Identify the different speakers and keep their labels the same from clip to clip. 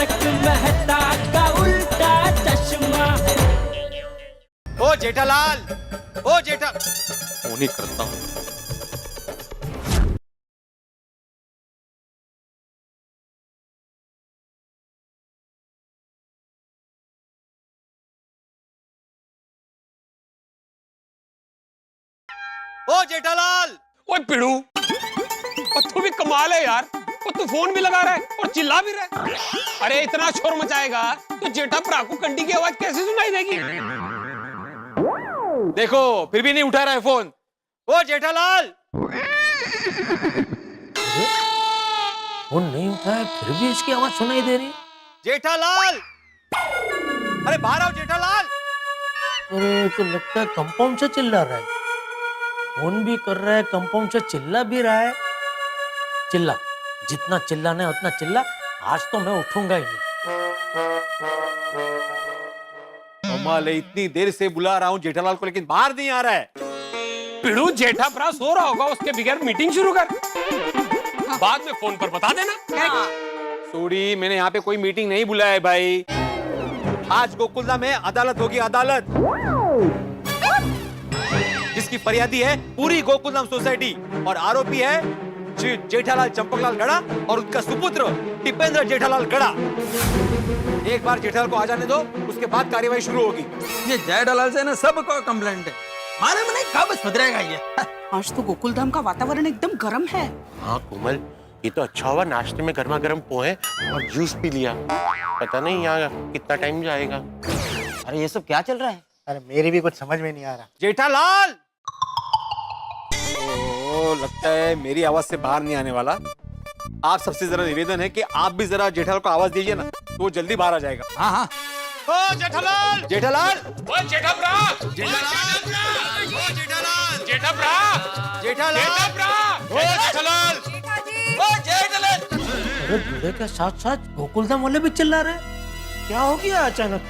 Speaker 1: तारक मेहता का उल्टा चश्मा।
Speaker 2: ओ जेठालाल, ओ जेठा फोन ही करता हूँ। ओ जेठालाल।
Speaker 3: ओए पिड़ू, और तू भी कमाल है यार। और तू फोन भी लगा रहा है और चिल्ला भी रहा है। अरे इतना शोर मचाएगा तो जेठा भरा को कंडी की आवाज कैसे सुनाई देगी?
Speaker 2: देखो फिर भी नहीं उठा रहा है फोन। ओ जेठालाल।
Speaker 4: फोन नहीं उठाया फिर भी इसकी आवाज सुनाई दे रही।
Speaker 2: जेठालाल, अरे बाहर आओ जेठालाल।
Speaker 4: अरे तो लगता है कंपाउंड से चिल्ला रहा है। फोन भी कर रहा है, कंपाउंड से चिल्ला भी रहा है। चिल्ला, जितना चिल्लाना है उतना चिल्ला। आज तो मैं उठूंगा ही नहीं।
Speaker 2: कमाल है, इतनी देर से बुला रहा हूँ जेठालाल को लेकिन बाहर नहीं आ रहा है।
Speaker 3: पिड़ू, जेठा भरा सो रहा होगा, उसके बगैर मीटिंग शुरू कर। बाद में फोन पर बता देना।
Speaker 2: सॉरी, मैंने यहाँ पे कोई मीटिंग नहीं बुलाया है भाई। आज गोकुलधाम में अदालत होगी, अदालत। जिसकी फरियादी है पूरी गोकुलधाम सोसाइटी और आरोपी है जेठालाल चंपकलाल गड़ा और उनका सुपुत्र टिपेंद्र जेठालाल गड़ा। एक बार जेठालाल को आ जाने दो, उसके बाद कार्यवाही शुरू होगी।
Speaker 5: ये जेठालाल से ना सबको कंप्लेंट है। मालूम नहीं कब सुधरेगा ये।
Speaker 6: आज तो गोकुलधाम का वातावरण एकदम गर्म है।
Speaker 7: हाँ कोमल, ये तो अच्छा हुआ नाश्ते में गर्मा गर्म पोहे और जूस पी लिया। पता नहीं यहाँ कितना टाइम जाएगा।
Speaker 8: अरे ये सब क्या चल रहा है?
Speaker 9: अरे मेरी भी कुछ समझ में नहीं आ रहा।
Speaker 2: जेठालाल, ओ, लगता है मेरी आवाज से बाहर नहीं आने वाला। आप सबसे जरा निवेदन है कि आप भी जरा जेठालाल को आवाज दीजिए ना, तो वो जल्दी बाहर आ जाएगा।
Speaker 5: हाँ हाँ।
Speaker 2: ओ जेठालाल, जेठालाल,
Speaker 3: ओ जेठा भरा,
Speaker 2: जेठालाल, जेठालाल,
Speaker 3: जेठा भरा,
Speaker 2: जेठालाल, जेठालाल,
Speaker 4: अरे दूल्हे के साथ साथ गोकुलधाम वाले भी चिल्ला रहे हैं। क्या हो गया अचानक?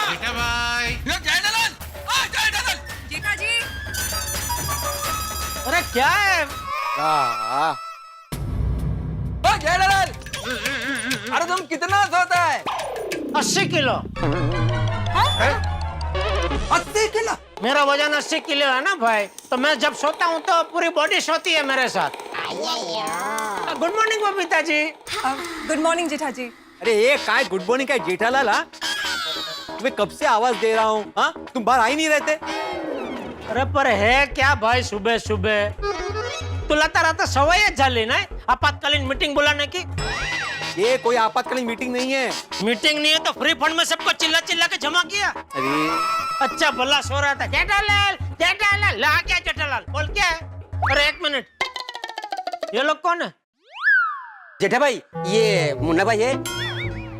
Speaker 7: जेठा भाई,
Speaker 6: जेठा जी।
Speaker 4: अरे क्या है?
Speaker 5: ओ जेठालाल, अरे तुम कितना सोता है?
Speaker 4: 80 किलो।
Speaker 5: 80 किलो?
Speaker 4: मेरा वजन 80 किलो है ना भाई, तो मैं जब सोता हूँ तो पूरी बॉडी सोती है मेरे साथ। Good morning Babita ji.
Speaker 6: Good morning जेठा जी।
Speaker 2: अरे ये काय गुड मॉर्निंग का जेठालाल? हाँ, तुम्हें कब से आवाज दे रहा हूँ। हाँ, तुम बाहर आ ही नहीं रहते।
Speaker 4: अरे पर है क्या भाई, सुबह सुबह तुला तर आता सवयच झाली ना आपातकालीन मीटिंग बुलाने की।
Speaker 2: ये कोई आपातकालीन मीटिंग नहीं है।
Speaker 4: मीटिंग नहीं है तो फ्री फंड में सबको चिल्ला चिल्ला के जमा किया।
Speaker 2: अरे
Speaker 4: अच्छा भला सो रहा था। जेठालाल, जेठालाल, ला क्या जेठालाल? बोल क्या है? अरे एक मिनट, ये लोग कौन है?
Speaker 8: जेठा भाई, ये मुन्ना भाई है,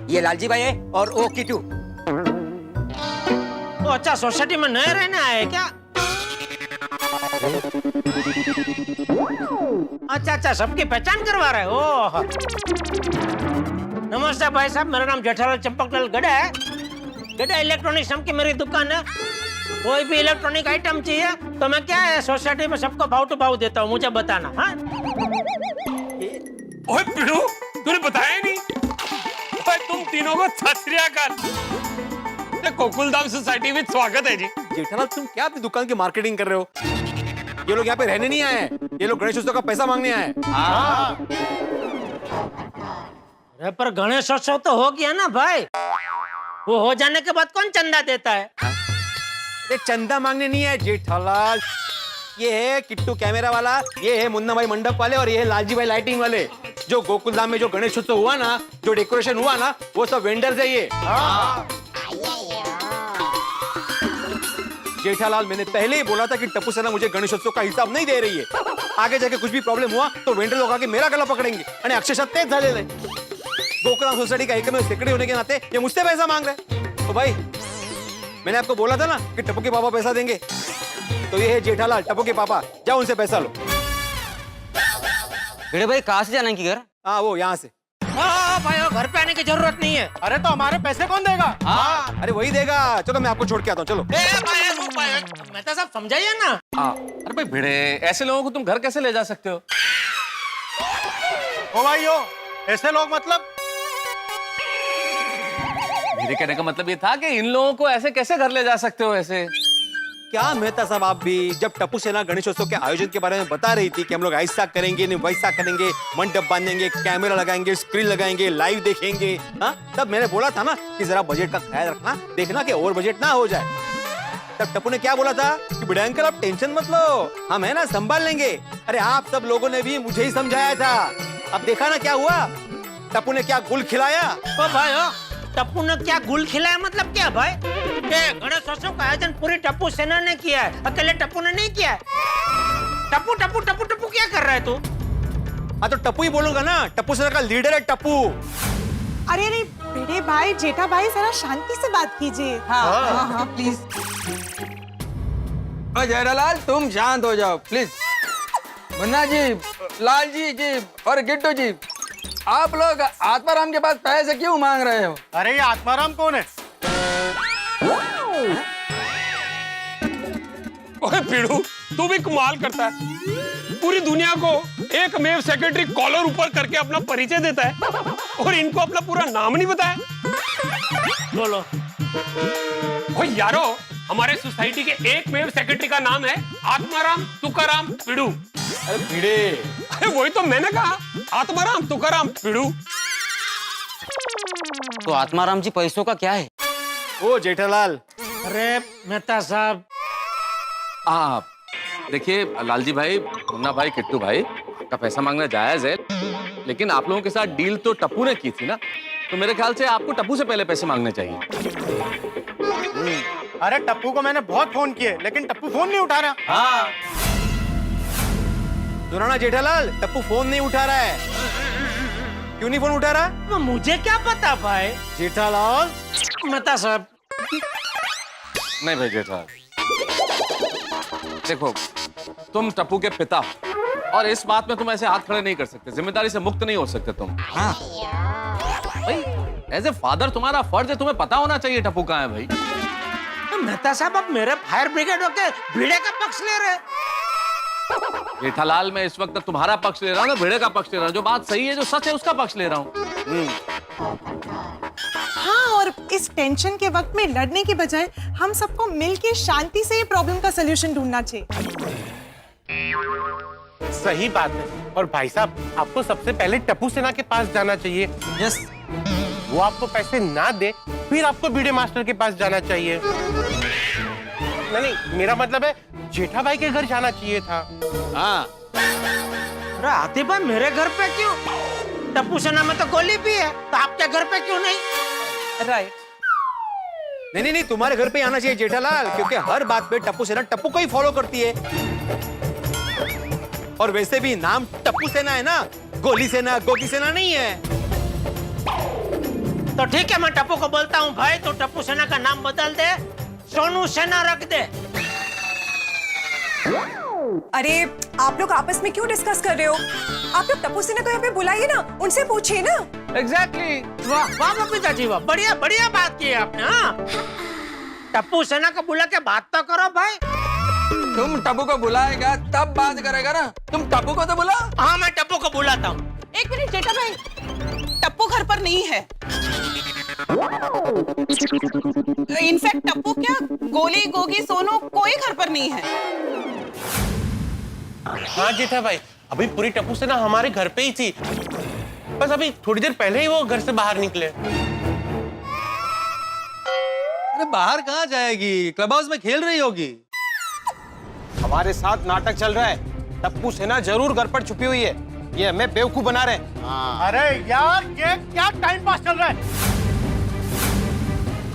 Speaker 8: ये लालजी भाई है और वो किटू।
Speaker 4: तो अच्छा सोसाइटी में नए रहने आए क्या? अच्छा अच्छा, सबकी पहचान करवा रहे हो। ओह, नमस्ते भाई साहब, मेरा नाम जेठालाल चंपकलाल गड़ा है। गड़ा इलेक्ट्रॉनिक्स नाम की मेरी दुकान है। कोई भी इलेक्ट्रॉनिक आइटम चाहिए तो मैं क्या है सोसाइटी में सबको भाव टू भाव देता हूँ, मुझे बताना। हाँ
Speaker 3: ओए पिड़ू, तूने बताया ही नहीं। ओए तुम तीनों को सत श्री अकाल। गोकुलधाम सोसाइटी में स्वागत है जी।
Speaker 2: जेठालाल, तुम क्या अपनी दुकान की मार्केटिंग कर रहे हो? ये लोग यहाँ पे रहने नहीं आए हैं, ये लोग गणेश उत्सव का पैसा मांगने आए हैं।
Speaker 4: अरे पर गणेशोत्सव तो हो गया ना भाई, वो हो जाने के बाद कौन चंदा देता है?
Speaker 2: अरे चंदा मांगने नहीं है जेठालाल। ये है किट्टू कैमरा वाला, ये है मुन्ना भाई मंडप वाले और ये है लालजी भाई लाइटिंग वाले। जो गोकुलधाम में जो गणेश उत्सव हुआ ना, जो डेकोरेशन हुआ ना, वो सब वेंडर्स है ये। जेठालाल, मैंने पहले ही बोला था कि टप्पू सेना मुझे गणेशोत्सव का हिसाब नहीं दे रही है। आगे जाके कुछ भी प्रॉब्लम हुआ तो वेंडर लोग आके मेरा गला पकड़ेंगे आणि अक्षरशः तेच झालेलं आहे। गोकुलधाम सोसाइटी का एकमेव सेक्रेटरी होने के नाते ये मुझसे पैसा मांग रहे। तो भाई, मैंने आपको बोला था ना कि टप्पू के पापा पैसा देंगे, तो ये है जेठालाल, टप्पू के पापा। जाओ उनसे पैसा लो।
Speaker 8: भिड़े भाई कहाँ से जाना की घर?
Speaker 2: हाँ, वो यहाँ से।
Speaker 4: भाई वो घर पे आने की जरूरत नहीं है।
Speaker 9: अरे तो हमारे पैसे कौन देगा?
Speaker 2: हाँ, अरे वही देगा। चलो मैं आपको छोड़ के आता हूँ, चलो।
Speaker 4: मैं तो सब समझाइए ना।
Speaker 5: अरे भाई भिड़े, ऐसे लोगों को तुम घर कैसे ले जा सकते हो?
Speaker 9: ओ भाई, ऐसे लोग मतलब
Speaker 5: मेरे कहने का मतलब ये था कि इन लोगों को ऐसे कैसे घर ले जा सकते हो ऐसे?
Speaker 2: क्या मेहता साहब, आप भी जब टप्पू सेना गणेशोत्सव के आयोजन के बारे में बता रही थी कि हम लोग ऐसा करेंगे नहीं वैसा करेंगे, मंडप बांधेंगे, कैमरा लगाएंगे, स्क्रीन लगाएंगे, लाइव देखेंगे, हाँ, तब मैंने बोला था ना कि जरा बजट का ख्याल रखना, देखना कि ओवर बजट ना हो जाए। तब टप्पू ने क्या बोला था कि बड़े अंकल आप टेंशन मत लो, हम है ना संभाल लेंगे। अरे आप सब लोगों ने भी मुझे ही समझाया था, अब देखा ना क्या हुआ, टप्पू ने क्या गुल खिलाया।
Speaker 4: ओ भाई ओ, टप्पू ने क्या गुल खिलाया मतलब क्या भाई? गणेशोत्सव का आयोजन पूरी टप्पू सेना ने किया है, अकेले टप्पू ने नहीं किया है। टप्पू टप्पू टप्पू टप्पू क्या कर रहा है तू?
Speaker 2: हाँ तो टप्पू ही बोलूंगा ना, टप्पू सेना का लीडर है टप्पू।
Speaker 6: अरे अरे बड़े भाई जेठा भाई जरा शांति से बात कीजिए। हाँ प्लीज।
Speaker 5: जेठालाल तुम शांत हो जाओ प्लीज। मुन्ना जी, लाल जी और गिट्टू जी, आप लोग आत्माराम के पास पैसे क्यों मांग रहे हो?
Speaker 9: अरे ये आत्माराम कौन है?
Speaker 3: ओए पीड़ू, तू भी कमाल करता है, पूरी दुनिया को एकमेव सेक्रेटरी कॉलर ऊपर करके अपना परिचय देता है और इनको अपना पूरा नाम नहीं बताया।
Speaker 4: बोलो।
Speaker 3: ओए यारो, हमारे सोसाइटी के एकमेव सेक्रेटरी का नाम है आत्माराम तुकाराम पीड़ू।
Speaker 2: अरे भिड़े,
Speaker 3: अरे वही तो मैंने कहा, आत्माराम तुकाराम पीड़ू।
Speaker 8: तो आत्माराम जी पैसों का क्या है?
Speaker 2: ओ जेठालाल,
Speaker 4: अरे मेहता साहब,
Speaker 5: आप देखिए लालजी भाई, मुन्ना भाई, किट्टू भाई का पैसा मांगना जायज है, लेकिन आप लोगों के साथ डील तो टप्पू ने की थी ना, तो मेरे ख्याल से आपको टप्पू से पहले पैसे मांगने चाहिए।
Speaker 9: अरे टप्पू को मैंने बहुत फोन किए लेकिन टप्पू फोन नहीं उठा रहा।
Speaker 2: हाँ सुना ना जेठालाल, टप्पू फोन नहीं उठा रहा है। क्यों नहीं फोन उठा रहा?
Speaker 4: तो मुझे क्या पता भाई?
Speaker 2: जेठालाल,
Speaker 4: मेहता साहब,
Speaker 5: नहीं भाई जेठा, देखो तुम टप्पू के पिता और इस बात में तुम ऐसे हाथ खड़े नहीं कर सकते, जिम्मेदारी से मुक्त नहीं हो सकते तुम। हाँ भाई, एज ए फादर तुम्हारा फर्ज है, तुम्हें पता होना चाहिए टप्पू कहाँ है भाई।
Speaker 4: मेहता साहब अब मेरे फायर ब्रिगेड होके भिड़े का पक्ष ले रहे।
Speaker 5: जेठालाल, मैं इस वक्त तुम्हारा पक्ष ले रहा हूँ, भिड़े का पक्ष ले रहा हूँ, जो बात सही है, जो सच है, उसका पक्ष ले रहा हूँ।
Speaker 6: हाँ, और इस टेंशन के वक्त में लड़ने के बजाय हम सबको मिलके शांति से ये प्रॉब्लम का सलूशन ढूंढना चाहिए।
Speaker 7: सही बात है। और भाई साहब, आपको सबसे पहले टप्पू सेना के पास जाना चाहिए।
Speaker 8: यस।
Speaker 7: वो आपको पैसे ना दे, फिर आपको बीडे मास्टर के पास जाना चाहिए। नहीं, मेरा मतलब है जेठा भाई के घर जाना चाहिए था।
Speaker 2: हाँ
Speaker 4: अरे आते भाई मेरे घर पे क्यों? टप्पू सेना में तो गोली भी है, तो आपके घर पे क्यों नहीं?
Speaker 6: राइट।
Speaker 2: नहीं, तुम्हारे घर पे आना चाहिए जेठालाल, क्योंकि हर बात पे टप्पू सेना टप्पू को ही फॉलो करती है। और वैसे भी नाम टप्पू सेना है ना, गोली सेना, गोगी सेना नहीं है।
Speaker 4: तो ठीक है, मैं टप्पू को बोलता हूँ भाई, तो टप्पू सेना का नाम बदल दे, सोनू सेना रख दे।
Speaker 10: अरे आप लोग आपस में क्यों डिस्कस कर रहे हो? आप लोग टप्पू सेना को यहाँ पे बुलाइए ना, उनसे पूछिए ना।
Speaker 5: एग्जैक्टली।
Speaker 4: वाह वाह पिताजी वाह, बढ़िया बढ़िया बात की आपने। हाँ, टप्पू सेना को बुला के बात तो करो भाई।
Speaker 5: तुम टप्पू को बुलाएगा तब बात करेगा ना, तुम टप्पू को तो बुलाओ।
Speaker 4: हाँ, मैं टप्पू को बुलाता हूँ।
Speaker 6: एक मिनट जेठा भाई, टप्पू घर पर नहीं है। इनफैक्ट टप्पू क्या, गोली, गोगी, सोनू कोई घर पर नहीं है।
Speaker 7: हाँ जेठा भाई, अभी पूरी टप्पू सेना हमारे घर पे ही थी, बस अभी थोड़ी देर पहले ही वो घर से बाहर निकले।
Speaker 2: अरे बाहर कहाँ जाएगी, क्लब हाउस में खेल रही होगी। हमारे साथ नाटक चल रहा है, टप्पू सेना जरूर घर पर छुपी हुई है, ये हमें बेवकूफ बना रहे हैं।
Speaker 9: अरे यार ये क्या टाइम पास चल रहा है?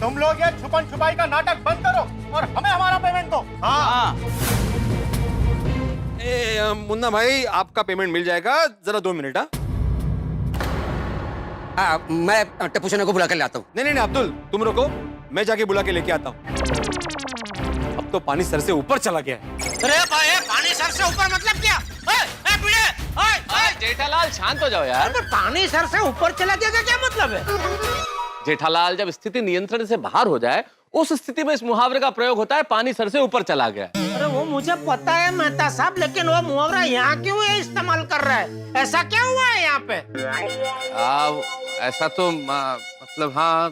Speaker 9: तुम लोग ये छुपन छुपाई का नाटक बंद करो और हमें हमारा पेमेंट दो।
Speaker 2: हाँ। मुन्ना भाई, आपका पेमेंट मिल जाएगा, जरा 2 मिनट।
Speaker 8: मैं टप्पू सेना को बुला कर लाता हूँ।
Speaker 2: नहीं, अब्दुल तुम रुको, मैं जाके बुला के लेके आता हूँ। अब तो पानी सर से ऊपर चला गया है।
Speaker 4: अरे भाई, पानी सर से ऊपर मतलब क्या?
Speaker 5: जेठालाल शांत हो जाओ यार।
Speaker 4: पानी सर से ऊपर चला गया का क्या मतलब है?
Speaker 5: जेठालाल, जब स्थिति नियंत्रण से बाहर हो जाए, उस स्थिति में इस मुहावरे का प्रयोग होता है, पानी सर से ऊपर चला गया।
Speaker 4: अरे वो मुझे पता है मेहता साहब, लेकिन वो मुहावरा यहाँ क्यों है इस्तेमाल कर रहा है? ऐसा क्या हुआ है यहाँ पे?
Speaker 5: ऐसा तो मतलब हाँ,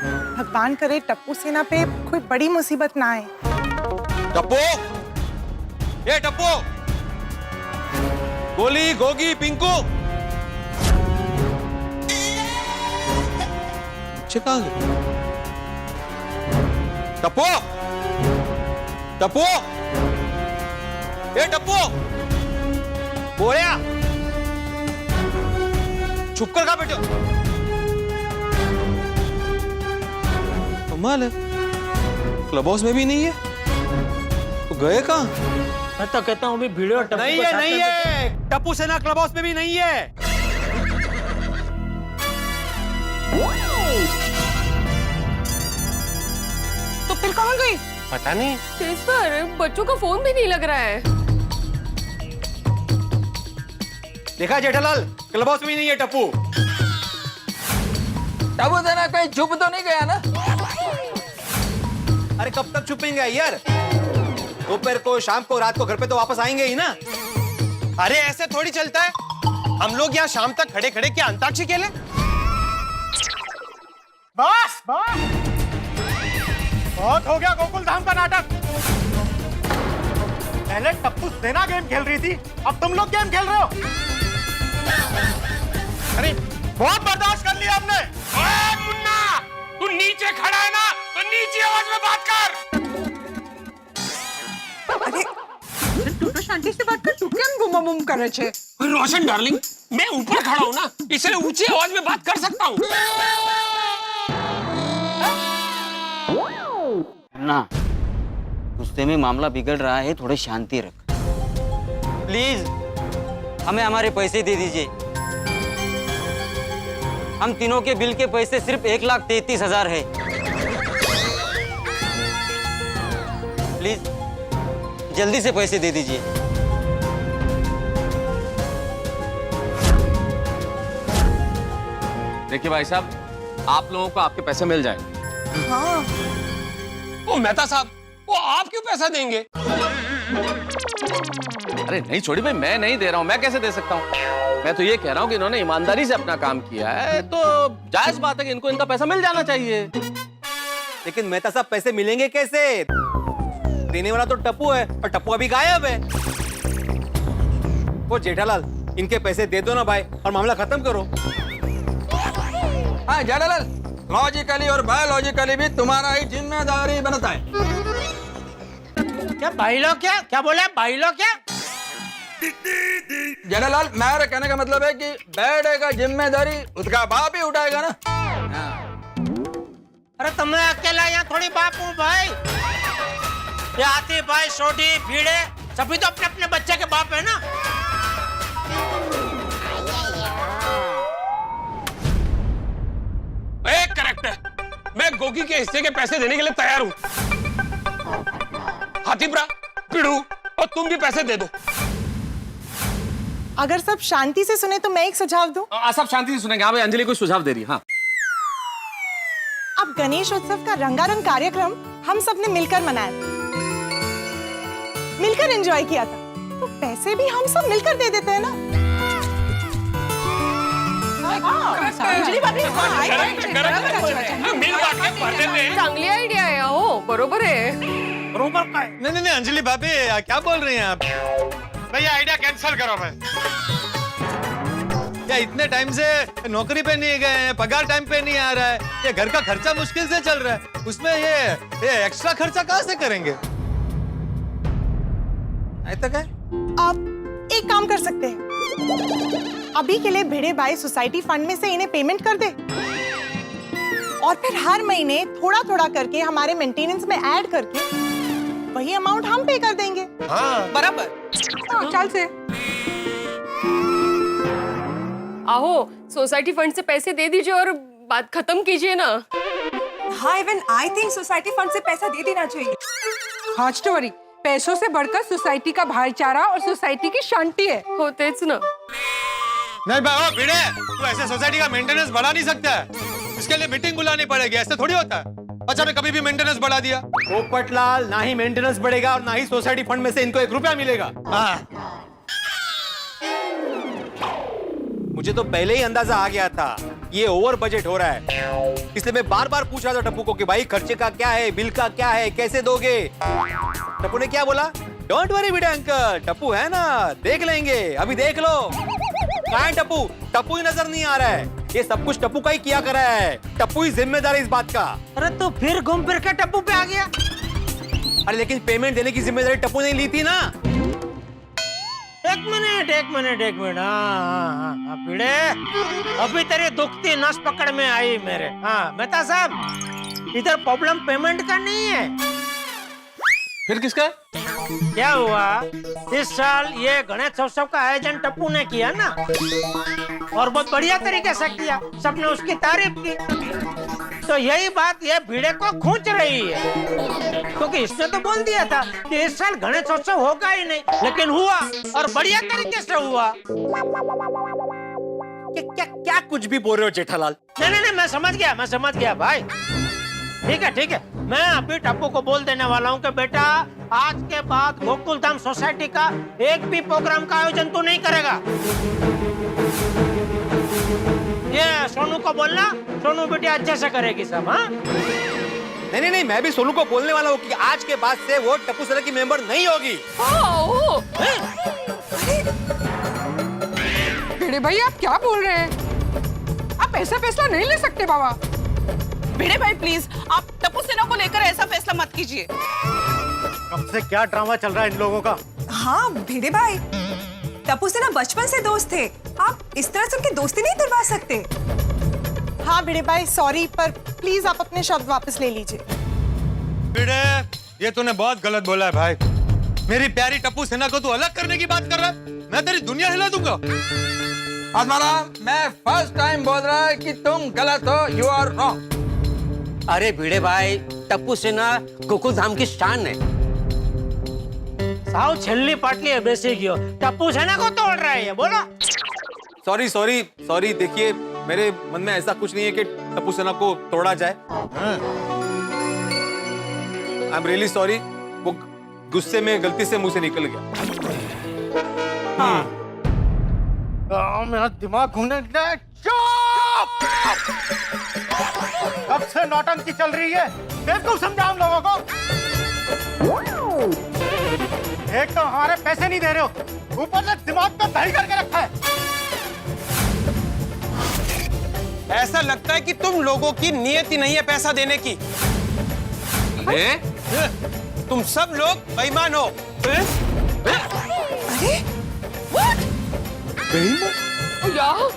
Speaker 6: भगवान करे टप्पू सेना पे कोई बड़ी मुसीबत ना आए।
Speaker 2: टप्पू, ये टप्पू, गोली, गोगी, पिंकू, बच्चे कहाँ गए? टप्पू, टप्पू, ये टप्पू, बोया, छुप कर कहाँ बैठे हो? कमाल है, क्लब हाउस में भी नहीं है, तो गए कहाँ?
Speaker 4: मैं तो कहता हूँ भिड़े और टप्पू
Speaker 2: नहीं
Speaker 4: को
Speaker 2: है,
Speaker 4: साथ
Speaker 2: नहीं
Speaker 4: में
Speaker 2: है, टप्पू सेना क्लब हाउस में भी नहीं है।
Speaker 6: तो फिर कहाँ गई?
Speaker 7: पता नहीं।
Speaker 10: स्टेज पर बच्चों का फोन भी नहीं लग रहा है।
Speaker 2: देखा जेठालाल, क्लब हाउस में ही नहीं है टप्पू।
Speaker 1: टप्पू सेना कहीं छुप तो नहीं गया ना?
Speaker 2: अरे कब तक छुपेंगे यार? दोपहर को, शाम को, रात को घर पे तो वापस आएंगे ही ना।
Speaker 7: अरे ऐसे थोड़ी चलता है। हम लोग यहाँ शाम तक खड़े खड़े क्या अंताक्षरी खेले?
Speaker 9: बस बस, बहुत हो गया गोकुल धाम का नाटक। पहले टप्पू सेना गेम खेल रही थी, अब तुम लोग गेम खेल रहे हो। अरे बहुत बर्दाश्त कर लिया हमने।
Speaker 3: मुन्ना, तू नीचे खड़ा है ना, तो नीचे आवाज में बात कर।
Speaker 6: तू तो शांति से बात कर, तू क्या गुम गुम करे छे?
Speaker 3: रोशन डार्लिंग, मैं ऊपर खड़ा हूँ ना, इसलिए ऊंची आवाज में बात कर सकता हूँ।
Speaker 8: ना, गुस्से में मामला बिगड़ रहा है, थोड़ी शांति रख। प्लीज हमें हमारे पैसे दे दीजिए। हम तीनों के बिल के पैसे सिर्फ 1,33,000 है। प्लीज जल्दी से पैसे दे दीजिए।
Speaker 5: देखिए भाई साहब, आप लोगों को आपके पैसे मिल जाएंगे।
Speaker 6: हाँ।
Speaker 3: वो मेहता साहब, वो आप क्यों पैसा देंगे?
Speaker 5: अरे नहीं छोड़ी भाई, मैं नहीं दे रहा हूँ, मैं कैसे दे सकता हूँ? मैं तो ये कह रहा हूँ कि इन्होंने ईमानदारी से अपना काम किया है, तो जायज बात है कि इनको इनका पैसा मिल जाना चाहिए।
Speaker 2: लेकिन मेहता साहब पैसे मिलेंगे कैसे? देने वाला तो टप्पू है और टप्पू अभी गायब है। वो जेठालाल, इनके पैसे दे दो ना भाई और मामला खत्म करो।
Speaker 1: हाँ जेठालाल, लॉजिकली और बायोलॉजिकली भी तुम्हारा ही जिम्मेदारी बनता है।
Speaker 4: क्या भाई लोग क्या बोला भाई लोग क्या?
Speaker 1: जेठालाल, मेरे कहने का मतलब है कि बेटे का जिम्मेदारी उसका बाप ही उठाएगा ना।
Speaker 4: अरे तुमने अकेला यहाँ थोड़ी बाप हूँ भाई। ये आती भाई, छोटी, भीड़े सभी तो अपने अपने बच्चे के बाप है ना।
Speaker 3: एक करेक्ट है, मैं गोगी के हिस्से के पैसे देने के लिए तैयार हूँ। हाथीपुरा, पिड़ू, और तुम भी पैसे दे दो।
Speaker 6: अगर सब शांति से सुने तो मैं एक सुझाव दूं।
Speaker 5: सब शांति से सुनेंगे। हाँ भाई, अंजलि कोई सुझाव दे रही है। हाँ,
Speaker 6: अब गणेश उत्सव का रंगारंग कार्यक्रम हम सब ने मिलकर मनाया, मिलकर एंजॉय किया था, तो पैसे भी हम सब मिलकर दे देते हैं ना। अंजलि भाभी,
Speaker 3: मिल बांट के भर देते हैं।
Speaker 10: चांगली आयडिया आहे हो, बरोबर आहे।
Speaker 4: बरोबर काय?
Speaker 9: नहीं नहीं अंजलि भाभी, क्या बोल रही हैं आप? भैया आइडिया कैंसिल करो भाई। क्या इतने टाइम से नौकरी पे नहीं गए हैं, पगार टाइम पे नहीं आ रहा है, ये घर का खर्चा मुश्किल से चल रहा है, उसमें ये एक्स्ट्रा खर्चा कहाँ से करेंगे? ऐसा क्या?
Speaker 6: आप एक काम कर सकते हैं, अभी के लिए भिड़े बाई सोसाइटी फंड में से इन्हें पेमेंट कर दे और फिर हर महीने थोड़ा थोड़ा करके हमारे मेंटेनेंस में ऐड करके वही अमाउंट हम पे कर देंगे।
Speaker 7: हाँ
Speaker 6: बराबर। चल से।
Speaker 10: आहो, सोसाइटी फंड से पैसे दे दीजिए और बात खत्म कीजिए ना।
Speaker 11: हाँ, even I think society fund से पैसा दे देना चाहिए।
Speaker 12: हाँ स्टोरी, पैसों से बढ़कर सोसाइटी का भाईचारा और सोसाइटी की शांति है।
Speaker 10: होतेच ना।
Speaker 9: नहीं भाई भिड़े, तू ऐसे सोसाइटी का मेंटेनेंस बढ़ा नहीं सकता है, इसके लिए मीटिंग बुलानी पड़ेगी, ऐसे थोड़ी होता है। अच्छा ने कभी भी मेंटेनेंस बढ़ा दिया?
Speaker 2: पोपटलाल, ना ही मेंटेनेंस बढ़ेगा और ना ही सोसाइटी फंड में से इनको 1 रुपया मिलेगा।
Speaker 9: हाँ।
Speaker 2: मुझे तो पहले ही अंदाजा आ गया था ये ओवर बजट हो रहा है। इसलिए मैं बार बार पूछ रहा था टप्पू को कि भाई खर्चे का क्या है, बिल का क्या है, कैसे दोगे। टप्पू ने क्या बोला? Don't worry Bhide uncle, Tappu है ना, देख लेंगे, अभी देख लो। कहाँ है टप्पू? टप्पू ही नजर नहीं आ रहा है। ये सब कुछ टप्पू का ही किया करा है। टप्पू ही जिम्मेदार है इस बात का।
Speaker 4: अरे तो फिर घूम फिर के टप्पू पे आ गया।
Speaker 2: अरे लेकिन पेमेंट देने की जिम्मेदारी टप्पू ने ली थी ना।
Speaker 4: एक मिनट। हाँ, भिड़े, अभी तेरी दुखती नस पकड़ में आई मेरे। हाँ, मेहता साहब, इधर प्रॉब्लम पेमेंट का नहीं है।
Speaker 5: फिर किसका है?
Speaker 4: क्या हुआ, इस साल ये गणेश उत्सव का आयोजन टप्पू ने किया ना, और बहुत बढ़िया तरीके से किया, सबने उसकी तारीफ की। तो यही बात ये भिड़े को खींच रही है, क्योंकि इसने तो बोल दिया था कि इस साल गणेश उत्सव होगा ही नहीं, लेकिन हुआ, और बढ़िया तरीके से हुआ।
Speaker 2: क्या कुछ भी बोल रहे हो जेठालाल?
Speaker 4: नहीं, मैं समझ गया भाई। ठीक है, मैं अभी टप्पू को बोल देने वाला हूँ कि बेटा, आज के बाद गोकुल धाम सोसाइटी का एक भी प्रोग्राम का आयोजन तू नहीं करेगा। ये सोनू को बोलना, सोनू बेटी अच्छे से करेगी सब। हाँ,
Speaker 2: नहीं, मैं भी सोनू को बोलने वाला हूँ कि आज के बाद से वो टप्पू सेना की मेंबर नहीं होगी।
Speaker 12: भिड़े भाई, आप क्या बोल रहे हैं? आप ऐसा फैसला नहीं ले सकते बाबा।
Speaker 6: भिड़े भाई प्लीज, आप टप्पू सेना को लेकर ऐसा फैसला मत कीजिए।
Speaker 2: कब से क्या ड्रामा चल रहा है इन लोगों का?
Speaker 10: हाँ भिड़े भाई, टप्पू से ना बचपन से दोस्त थे, आप इस तरह से उनकी दोस्ती नहीं तुड़वा सकते।
Speaker 6: हाँ भिड़े भाई, सॉरी, पर प्लीज आप अपने शब्द वापस ले लीजिए।
Speaker 9: भिड़े, ये तूने बहुत गलत बोला है भाई। मेरी प्यारी टप्पू सेना को तू अलग करने की बात कर रहा है? मैं तेरी दुनिया हिला दूंगा।
Speaker 1: आत्माराम, मैं फर्स्ट टाइम बोल रहा है कि तुम गलत हो, यू आर रॉन्ग।
Speaker 8: अरे भिड़े भाई, टप्पू सेना गोकुल धाम की शान है।
Speaker 4: साव छल्ली पाटली है बेसी गयो, टप्पू सेना को तोड़ रहा है ये, बोलो।
Speaker 2: सॉरी, देखिए मेरे मन में ऐसा कुछ नहीं है कि टप्पू सेना को तोड़ा जाए। आई एम रियली सॉरी, वो गुस्से में गलती से मुंह से निकल गया।
Speaker 4: मेरा दिमाग घूमने लगा।
Speaker 2: कब से नौटंकी चल रही है, बिल्कुल समझाओ लोगों को। एक तो हमारे पैसे नहीं दे रहे हो, ऊपर से दिमाग को दही करके रखा है।
Speaker 3: ऐसा लगता है कि तुम लोगों की नियत ही नहीं है पैसा देने की। तुम सब लोग बेईमान हो।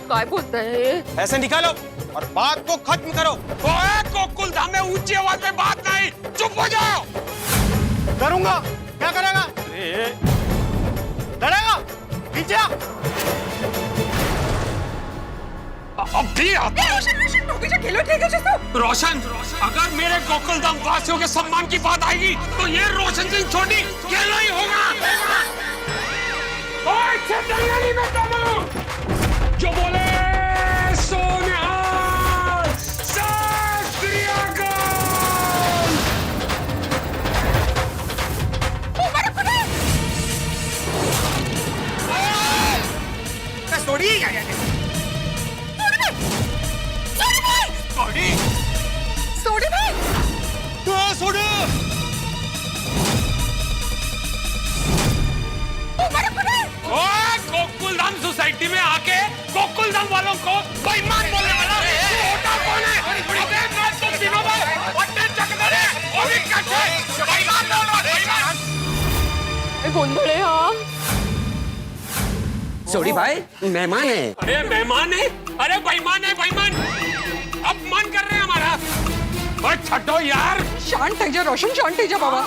Speaker 12: काय बोलता है?
Speaker 3: पैसे निकालो और बात को खत्म करो। ओए, गोकुल धाम में ऊंची आवाज में बात नहीं, चुप हो जाओ।
Speaker 2: करूंगा, क्या करेगा? लड़ेगा? पीछे आ।
Speaker 3: अब भी रोशन, अगर मेरे गोकुल धाम वासियों के सम्मान की बात आएगी तो ये रोशन सिंह छोटी खेलना ही होगा। ओए, छेड़खानी में दम जो बोले सो निहाल, सत श्री अकाल।
Speaker 2: छोड़िए
Speaker 3: गोकुल धाम सोसाइटी में आके गोकुल धाम वालों को बेईमान बोलने वाला छोटा कौन है? अबे मैं तो दिनों में पट्टे चकदरे और इकट्ठे बेईमान बोल रहा बेईमान।
Speaker 12: गोंधळे हाँ।
Speaker 8: सोडी भाई मेहमान है।
Speaker 3: अरे मेहमान है? अरे बेईमान है, बेईमान। अपमान कर रहे हैं हमारा। बस छठो यार।
Speaker 12: शांत है जा रोशन, शांत है जा बाबा।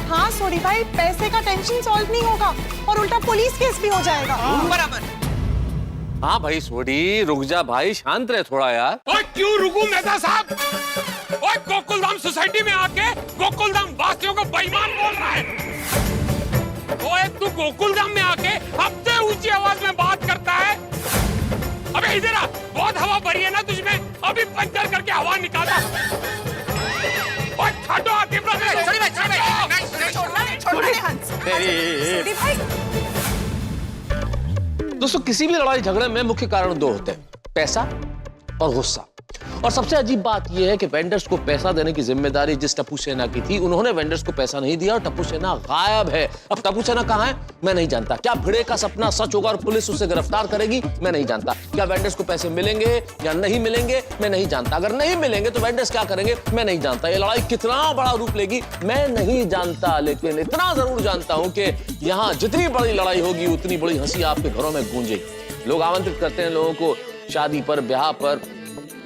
Speaker 6: हाँ सोडी भाई, पैसे का टेंशन सॉल्व नहीं होगा और उल्टा पुलिस केस भी हो जाएगा।
Speaker 3: बराबर।
Speaker 5: हाँ भाई सोडी, रुक जा भाई, शांत रहे थोड़ा यार।
Speaker 3: ओए क्यों रुकूं मेहता साहब? ओए गोकुल धाम सोसाइटी में आके गोकुल धाम वासियों को बेईमान बोल रहा है। ओए तू गोकुल धाम में आके हफ्ते ऊंची आवाज में बात करता है। अबे इधर आ, बहुत हवा भरी है ना तुझमें, अभी पंचर करके हवा निकाला। ओए छाटो आके
Speaker 5: दोस्तों, किसी भी लड़ाई झगड़े में मुख्य कारण दो होते हैं, पैसा और गुस्सा। और सबसे अजीब बात यह है कि वेंडर्स को पैसा देने की जिम्मेदारी जिस टप्पू सेना की थी, उन्होंने वेंडर्स को पैसा नहीं दिया और टप्पू सेना गायब है। अब टप्पू सेना कहाँ है मैं नहीं जानता। क्या भिड़े का सपना सच होगा और पुलिस उसे गिरफ्तार करेगी मैं नहीं जानता। क्या वेंडर्स को पैसे मिलेंगे या नहीं मिलेंगे मैं नहीं जानता। अगर नहीं मिलेंगे तो वेंडर्स क्या करेंगे मैं नहीं जानता। ये लड़ाई कितना बड़ा रूप लेगी मैं नहीं जानता, लेकिन इतना जरूर जानता हूं कि यहां जितनी बड़ी लड़ाई होगी उतनी बड़ी हंसी आपके घरों में गूंजेगी। लोग आमंत्रित करते हैं लोगों को शादी पर, ब्याह पर,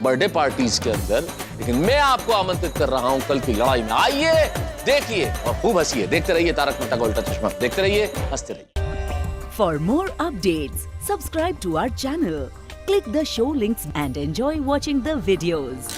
Speaker 5: बर्थडे पार्टीज के अंदर, लेकिन मैं आपको आमंत्रित कर रहा हूं कल की लड़ाई में। आइए, देखिए और खूब हंसिए। देखते रहिए तारक मेहता का उल्टा चश्मा, देखते रहिए, हंसते रहिए।
Speaker 13: For more updates, subscribe to our channel, click the show links and enjoy watching the videos.